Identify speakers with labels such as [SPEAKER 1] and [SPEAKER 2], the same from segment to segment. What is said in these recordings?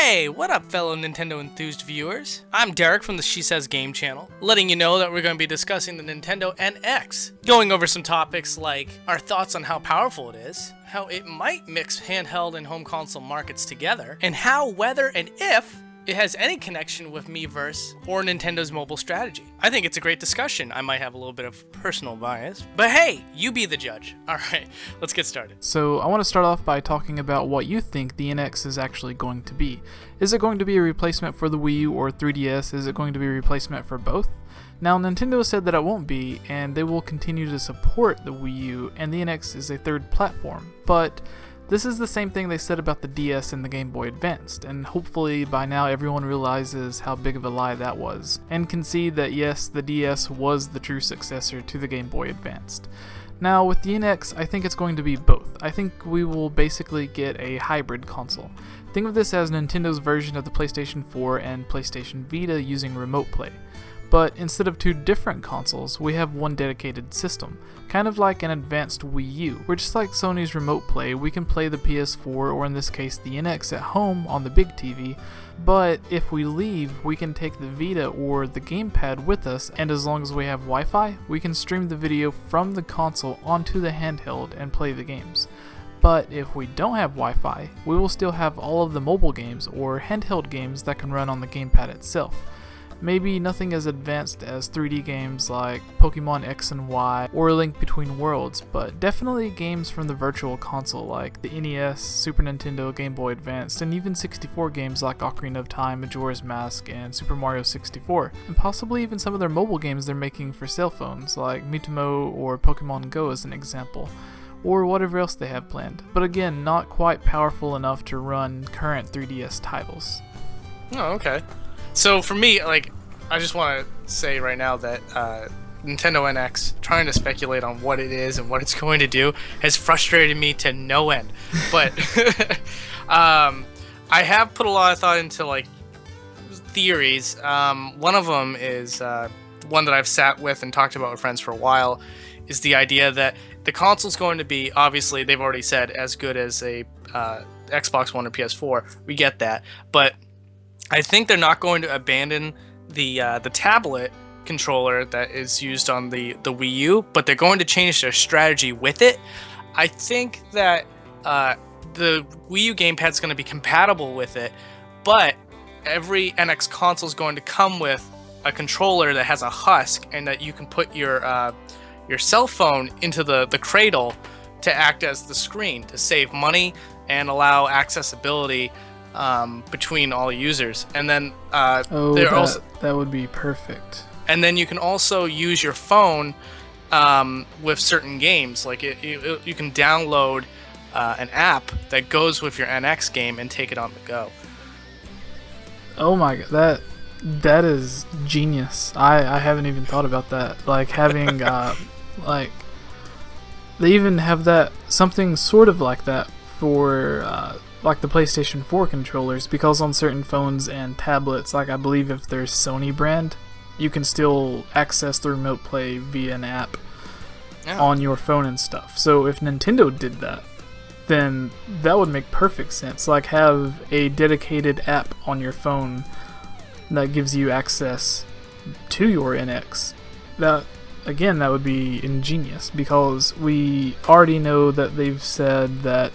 [SPEAKER 1] Hey, what up, fellow Nintendo enthused viewers? I'm Derek from the She Says Game channel, letting you know that we're going to be discussing the Nintendo NX, going over some topics like our thoughts on how powerful it is, how it might mix handheld and home console markets together, and how, whether, and if it has any connection with Miiverse or Nintendo's mobile strategy. I think it's a great discussion. I might have a little bit of personal bias, but hey, you be the judge. Alright, let's get started.
[SPEAKER 2] So I want to start off by talking about what you think the NX is actually going to be. Is it going to be a replacement for the Wii U or 3DS? Is it going to be a replacement for both? Now, Nintendo said that it won't be, and they will continue to support the Wii U, and the NX is a third platform, but this is the same thing they said about the DS and the Game Boy Advanced, and hopefully by now everyone realizes how big of a lie that was, and can see that yes, the DS was the true successor to the Game Boy Advanced. Now with the NX, I think it's going to be both. I think we will basically get a hybrid console. Think of this as Nintendo's version of the PlayStation 4 and PlayStation Vita using Remote Play. But instead of two different consoles, we have one dedicated system, kind of like an advanced Wii U, where just like Sony's Remote Play, we can play the PS4 or in this case the NX at home on the big TV, but if we leave, we can take the Vita or the gamepad with us, and as long as we have Wi-Fi, we can stream the video from the console onto the handheld and play the games. But if we don't have Wi-Fi, we will still have all of the mobile games or handheld games that can run on the gamepad itself. Maybe nothing as advanced as 3D games like Pokemon X and Y or Link Between Worlds, but definitely games from the virtual console like the NES, Super Nintendo, Game Boy Advance, and even 64 games like Ocarina of Time, Majora's Mask, and Super Mario 64, and possibly even some of their mobile games they're making for cell phones like Mitomo or Pokemon Go as an example, or whatever else they have planned, but again, not quite powerful enough to run current 3DS titles.
[SPEAKER 1] Oh, okay. So for me, I just want to say right now that Nintendo NX, trying to speculate on what it is and what it's going to do, has frustrated me to no end. But I have put a lot of thought into theories. One of them is one that I've sat with and talked about with friends for a while, is the idea that the console's going to be, obviously, they've already said, as good as a Xbox One or PS4. We get that, but I think they're not going to abandon the tablet controller that is used on the Wii U, but they're going to change their strategy with it. I think that the Wii U gamepad is going to be compatible with it, but every NX console is going to come with a controller that has a husk and that you can put your cell phone into the cradle to act as the screen to save money and allow accessibility between all users. And then
[SPEAKER 2] that would be perfect.
[SPEAKER 1] And then you can also use your phone with certain games. Like you can download an app that goes with your NX game and take it on the go.
[SPEAKER 2] Oh my god, that is genius. I haven't even thought about that. Like having they even have that, something sort of like that for like the PlayStation 4 controllers, because on certain phones and tablets, like I believe if there's Sony brand, you can still access the Remote Play via an app on your phone and stuff. So if Nintendo did that, then that would make perfect sense. Like have a dedicated app on your phone that gives you access to your NX. That would be ingenious, because we already know that they've said that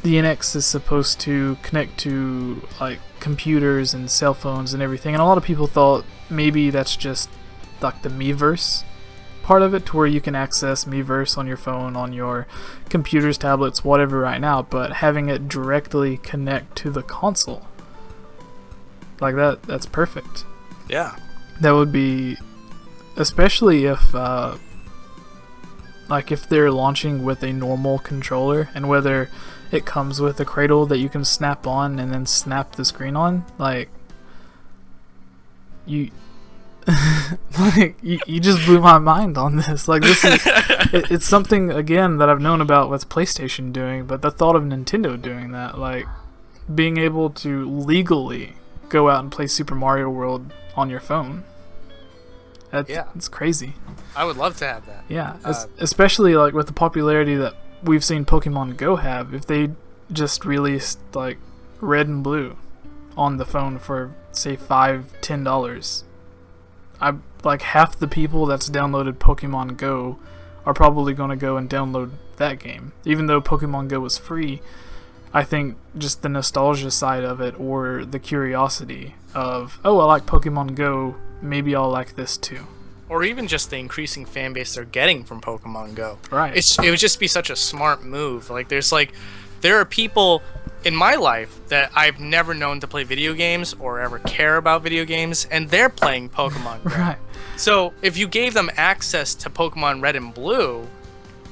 [SPEAKER 2] the NX is supposed to connect to like computers and cell phones and everything, and a lot of people thought maybe that's just like the Miiverse part of it, to where you can access Miiverse on your phone, on your computers, tablets, whatever right now, but having it directly connect to the console like that's perfect.
[SPEAKER 1] Yeah.
[SPEAKER 2] That would be, especially if if they're launching with a normal controller, and whether it comes with a cradle that you can snap on and then snap the screen on, you you just blew my mind on this. Like this is it's something again that I've known about with PlayStation doing, but the thought of Nintendo doing that, like being able to legally go out and play Super Mario World on your phone. It's crazy.
[SPEAKER 1] I would love to have that.
[SPEAKER 2] Yeah, especially like with the popularity that we've seen Pokemon Go have. If they just released like Red and Blue on the phone for say $5-10. I like half the people that's downloaded Pokemon Go are probably going to go and download that game. Even though Pokemon Go was free, I think just the nostalgia side of it, or the curiosity of, oh, I like Pokemon Go, maybe I'll like this too.
[SPEAKER 1] Or even just the increasing fan base they're getting from Pokemon Go.
[SPEAKER 2] Right.
[SPEAKER 1] It would just be such a smart move. There are people in my life that I've never known to play video games or ever care about video games, and they're playing Pokemon Go.
[SPEAKER 2] Right.
[SPEAKER 1] So if you gave them access to Pokemon Red and Blue,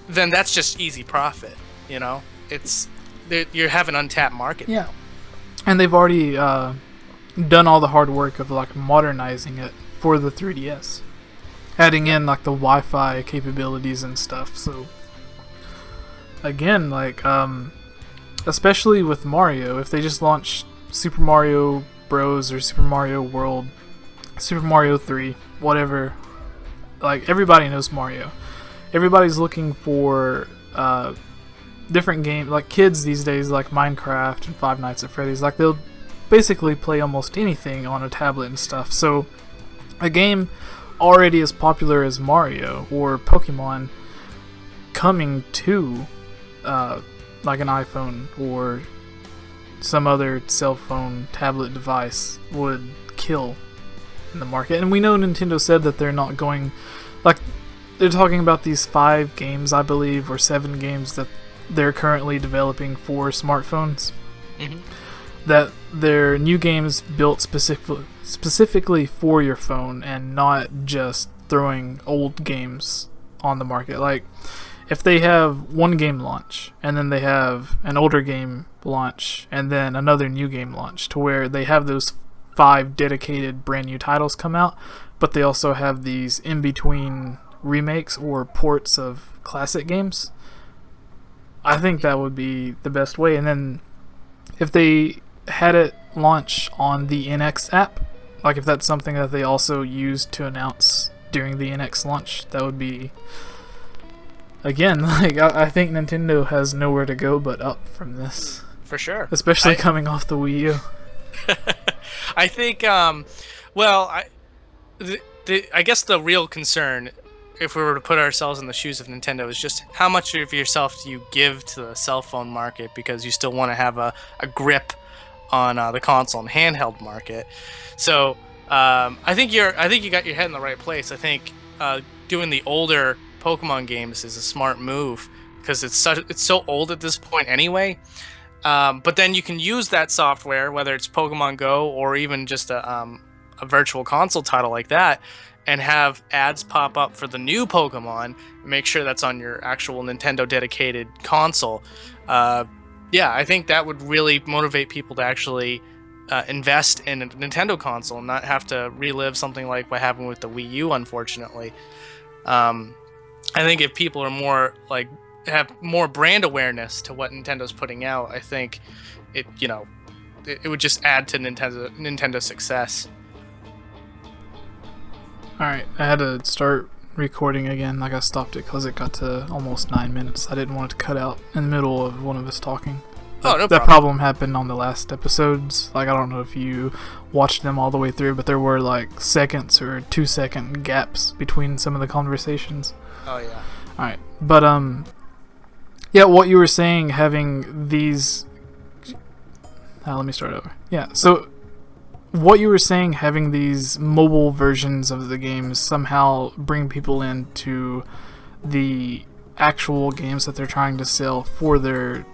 [SPEAKER 1] then that's just easy profit. You know, you have an untapped market.
[SPEAKER 2] Yeah. And they've already done all the hard work of like modernizing it for the 3DS, adding in like the Wi-Fi capabilities and stuff. So again, like especially with Mario, if they just launch Super Mario Bros. Or Super Mario World, Super Mario 3, whatever, like everybody knows Mario. Everybody's looking for different games. Like kids these days like Minecraft and Five Nights at Freddy's. Like they'll basically play almost anything on a tablet and stuff. So a game already as popular as Mario or Pokemon coming to like an iPhone or some other cell phone tablet device would kill in the market. And we know Nintendo said that they're not going, like, they're talking about these 5 games, I believe, or 7 games that they're currently developing for smartphones.
[SPEAKER 1] Mm-hmm.
[SPEAKER 2] That they're new games built specifically for your phone and not just throwing old games on the market. Like, if they have one game launch, and then they have an older game launch, and then another new game launch, to where they have those 5 dedicated brand new titles come out, but they also have these in-between remakes or ports of classic games, I think that would be the best way. And then if they had it launch on the NX app, like if that's something that they also used to announce during the NX launch, that would be, again, like I think Nintendo has nowhere to go but up from this.
[SPEAKER 1] For sure.
[SPEAKER 2] Especially coming off the Wii U.
[SPEAKER 1] I think, I guess the real concern, if we were to put ourselves in the shoes of Nintendo, is just how much of yourself do you give to the cell phone market, because you still want to have a grip on the console and handheld market. So I think you got your head in the right place. I think doing the older Pokemon games is a smart move, because it's so old at this point anyway. But then you can use that software, whether it's Pokemon Go or even just a virtual console title like that, and have ads pop up for the new Pokemon. Make sure that's on your actual Nintendo dedicated console. I think that would really motivate people to actually invest in a Nintendo console and not have to relive something like what happened with the Wii U, unfortunately. I think if people are more like have more brand awareness to what Nintendo's putting out, I think it would just add to Nintendo's success.
[SPEAKER 2] Alright, I had to start recording again. Like, I stopped it because it got to almost 9 minutes. I didn't want it to cut out in the middle of one of us talking.
[SPEAKER 1] Oh, no
[SPEAKER 2] That problem happened on the last episodes. Like, I don't know if you watched them all the way through, but there were like seconds or 2-second gaps between some of the conversations.
[SPEAKER 1] Oh yeah.
[SPEAKER 2] Alright, but yeah, what you were saying, having these... let me start over. Yeah, so what you were saying, having these mobile versions of the games somehow bring people into the actual games that they're trying to sell for their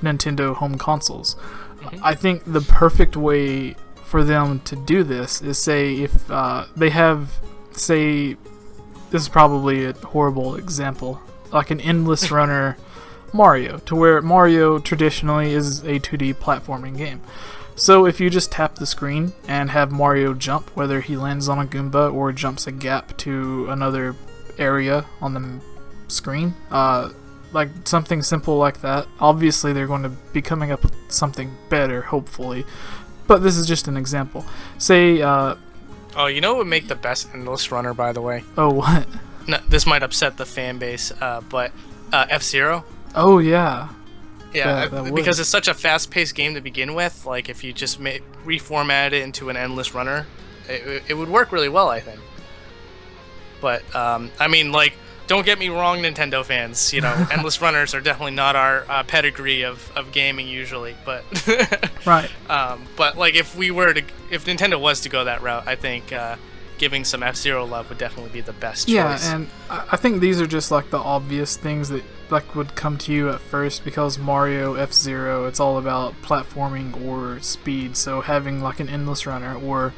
[SPEAKER 2] Nintendo home consoles.
[SPEAKER 1] Mm-hmm.
[SPEAKER 2] I think the perfect way for them to do this is, say, if they have, say, this is probably a horrible example, like an endless runner Mario, to where Mario traditionally is a 2D platforming game. So if you just tap the screen and have Mario jump, whether he lands on a Goomba or jumps a gap to another area on the screen, like something simple like that. Obviously they're going to be coming up with something better, hopefully, but this is just an example. Say
[SPEAKER 1] oh, you know what would make the best endless runner, by the way?
[SPEAKER 2] Oh, what?
[SPEAKER 1] No, this might upset the fan base, but F-Zero.
[SPEAKER 2] Oh yeah.
[SPEAKER 1] Yeah,
[SPEAKER 2] that would.
[SPEAKER 1] because it's such a fast-paced game to begin with. Like, if you just reformat it into an endless runner, it would work really well, I think. But I mean, like, don't get me wrong, Nintendo fans. You know, endless runners are definitely not our pedigree of gaming usually. But
[SPEAKER 2] Right.
[SPEAKER 1] but like, if Nintendo was to go that route, I think giving some F-Zero love would definitely be the best choice.
[SPEAKER 2] Yeah, and I think these are just like the obvious things that like would come to you at first, because Mario, F-Zero, it's all about platforming or speed. So having like an endless runner or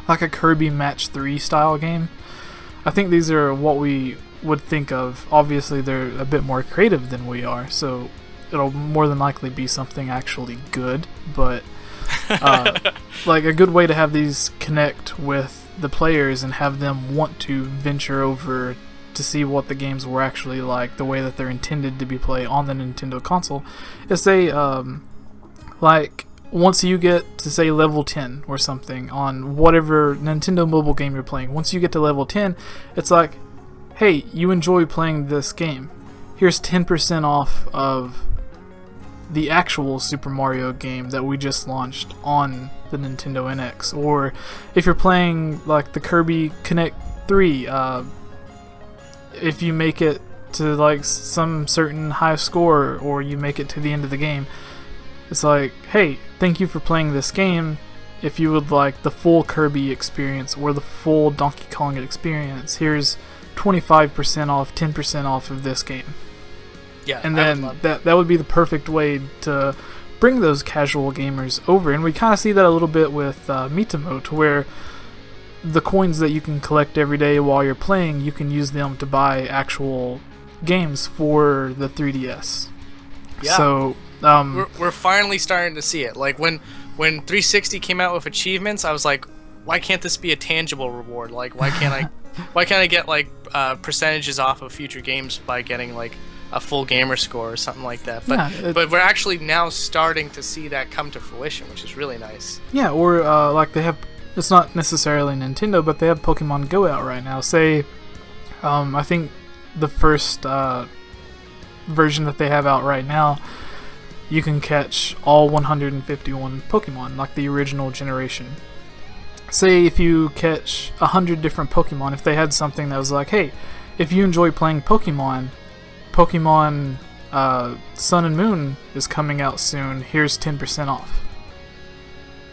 [SPEAKER 2] like a Kirby Match 3 style game, I think these are what we would think of. Obviously, they're a bit more creative than we are, so it'll more than likely be something actually good. But like a good way to have these connect with the players and have them want to venture over to see what the games were actually like, the way that they're intended to be played on the Nintendo console, is say like once you get to say level 10 or something on whatever Nintendo mobile game you're playing, once you get to level 10, it's like, hey, you enjoy playing this game, here's 10% off of the actual Super Mario game that we just launched on the Nintendo NX. Or if you're playing like the Kirby Connect 3, if you make it to like some certain high score or you make it to the end of the game, it's like, hey, thank you for playing this game. If you would like the full Kirby experience or the full Donkey Kong experience, here's 25% off, 10% off of this game.
[SPEAKER 1] Yeah,
[SPEAKER 2] and then that would be the perfect way to bring those casual gamers over. And we kind of see that a little bit with Mitamote, where the coins that you can collect every day while you're playing, you can use them to buy actual games for the 3DS.
[SPEAKER 1] Yeah.
[SPEAKER 2] So
[SPEAKER 1] we're finally starting to see it. Like when 360 came out with achievements, I was like, why can't this be a tangible reward? Like, why can't I get like percentages off of future games by getting like a full gamer score or something like that? But we're actually now starting to see that come to fruition, which is really nice.
[SPEAKER 2] Yeah, or like they have, it's not necessarily Nintendo, but they have Pokemon Go out right now. Say, I think the first version that they have out right now, you can catch all 151 Pokemon, like the original generation. Say if you catch 100 different Pokemon, if they had something that was like, hey, if you enjoy playing Pokemon Sun and Moon is coming out soon, here's 10% off.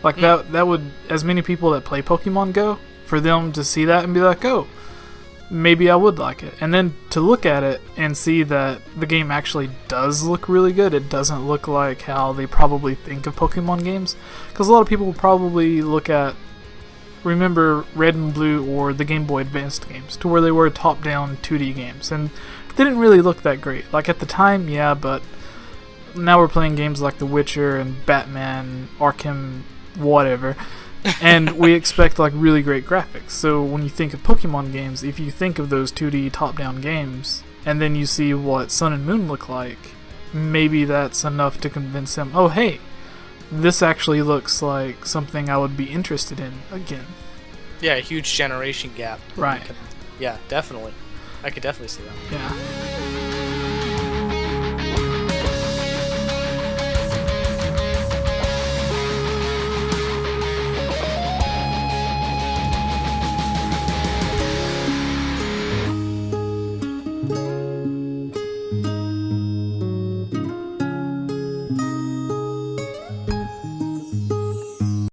[SPEAKER 2] Like that would, as many people that play Pokemon Go, for them to see that and be like, oh, maybe I would like it. And then to look at it and see that the game actually does look really good. It doesn't look like how they probably think of Pokemon games. Because a lot of people will probably remember Red and Blue or the Game Boy Advanced games, to where they were top-down 2D games. And they didn't really look that great. Like at the time, yeah, but now we're playing games like The Witcher and Batman, Arkham, whatever. And we expect like really great graphics. So when you think of Pokemon games, if you think of those 2D top-down games, and then you see what Sun and Moon look like, maybe that's enough to convince them, oh hey, this actually looks like something I would be interested in again.
[SPEAKER 1] Yeah, a huge generation gap.
[SPEAKER 2] Right.
[SPEAKER 1] Yeah, definitely. I could definitely see that.
[SPEAKER 2] Yeah.